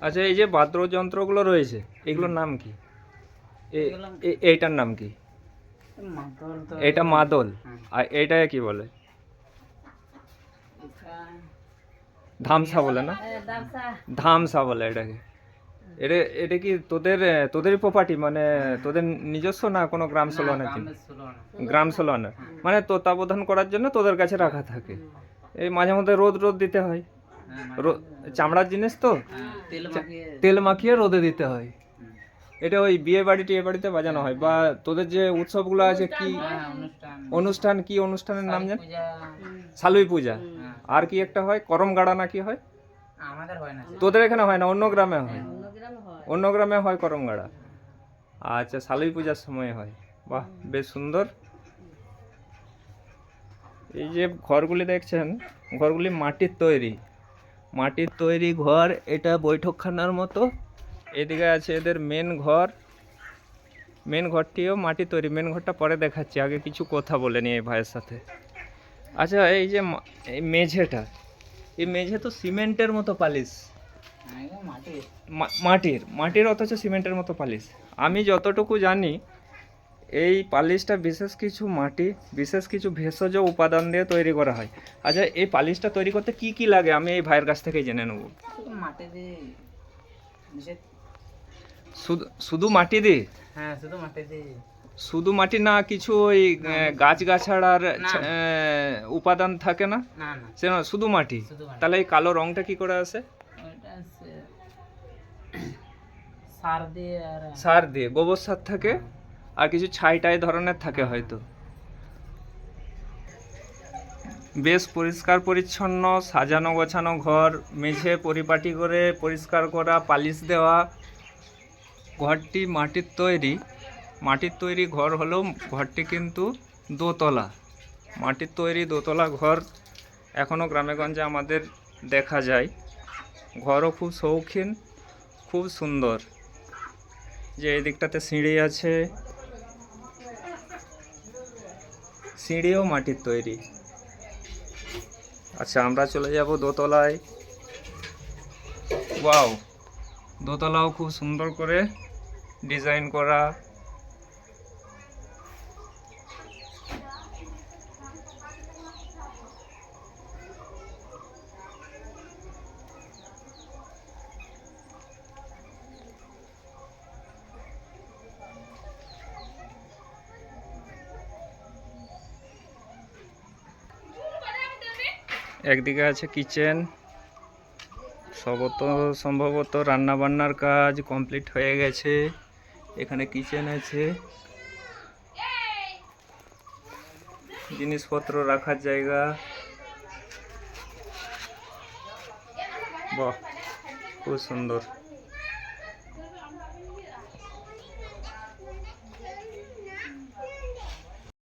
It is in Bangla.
আচ্ছা, এই যে বাদ্যযন্ত্রগুলো রয়েছে এগুলোর নাম কি? এইটার নাম কি? এটা মাদল। আর এইটাকে কি বলে? ধামসা বলে না? ধামসা বলে এটাকে। এটা এটা কি তোদেরই প্রপার্টি, মানে তোদের নিজস্ব না কোনো গ্রাম সোলানের জন্য? গ্রাম সোলানের মানে তত্ত্বাবধান করার জন্য তোদের কাছে রাখা থাকে। এই মাঝে মধ্যে রোদ দিতে হয়। চামড়ার জিনিস তো, তেল মাখিয়ে রোদে দিতে হয়। এটা ওই বিয়ে বাড়িতে বাজানো হয়। বা তোদের যে উৎসবগুলো আছে কি অনুষ্ঠান, কি অনুষ্ঠানের নাম জান? সালুই পূজা। আর কি একটা হয়, করম গাড়া না কি হয়? আমাদের হয় না, তোদের এখানে হয় না, অন্য গ্রামে হয়। অন্য গ্রামে হয় করম গাড়া। আচ্ছা, সালুই পূজার সময় হয়। বাহ, বেশ সুন্দর। এই যে ঘরগুলি দেখছেন, ঘরগুলি মাটির তৈরি ঘর। এটা বৈঠকখানার মতো। এদিকে আছে এদের মেন ঘর। মেন ঘরটিও মাটির তৈরি। মেন ঘরটা পরে দেখাচ্ছি, আগে কিছু কথা বলে নিই এই ভাইয়ের সাথে। আচ্ছা, এই যে এই মেঝে তো সিমেন্টের মতো পালিশ। মাটির অথচ সিমেন্টের মতো পালিশ। আমি যতটুকু জানি এই পালিশটা বিশেষ কিছু ভেষজ উপাদান দিয়ে তৈরি করা হয়। আচ্ছা, এই পালিশটা তৈরি করতে কি কি লাগে আমি এই ভাইয়ের কাছ থেকে জেনে নেব। শুধু মাটি দিয়ে? হ্যাঁ, শুধু মাটি দিয়ে। শুধু মাটি না, কিছু ওই গাছগাছাড়ার উপাদান থাকে না? সে না, শুধু মাটি। তাহলে এই কালো রংটা কি করে আসে? সার দিয়ে, গোবর সার থাকে আর কিছু ছাই ধরনের থাকে হয়তো। বেশ পরিষ্কার পরিচ্ছন্ন, সাজানো গোছানো ঘর। মেঝে পরিপাটি করে পরিষ্কার করা, পালিশ দেওয়া। ঘরটি মাটির তৈরি ঘর হলেও ঘরটি কিন্তু দোতলা। মাটির তৈরি দোতলা ঘর এখনও গ্রামেগঞ্জে আমাদের দেখা যায়। ঘরও খুব শৌখিন, খুব সুন্দর। যে এই দিকটাতে সিঁড়ি আছে, সিঁড়িও মাটির তৈরি। আচ্ছা, আমরা চলে যাব দোতলায়। ওয়াও, দোতলাও খুব সুন্দর করে ডিজাইন করা। একদিকে আছে কিচেন। সম্ভবত রান্না বান্নার কাজ কমপ্লিট হয়ে গেছে। এখানে কিচেন আছে, জিনিসপত্র রাখার জায়গা। বাহ, খুব সুন্দর।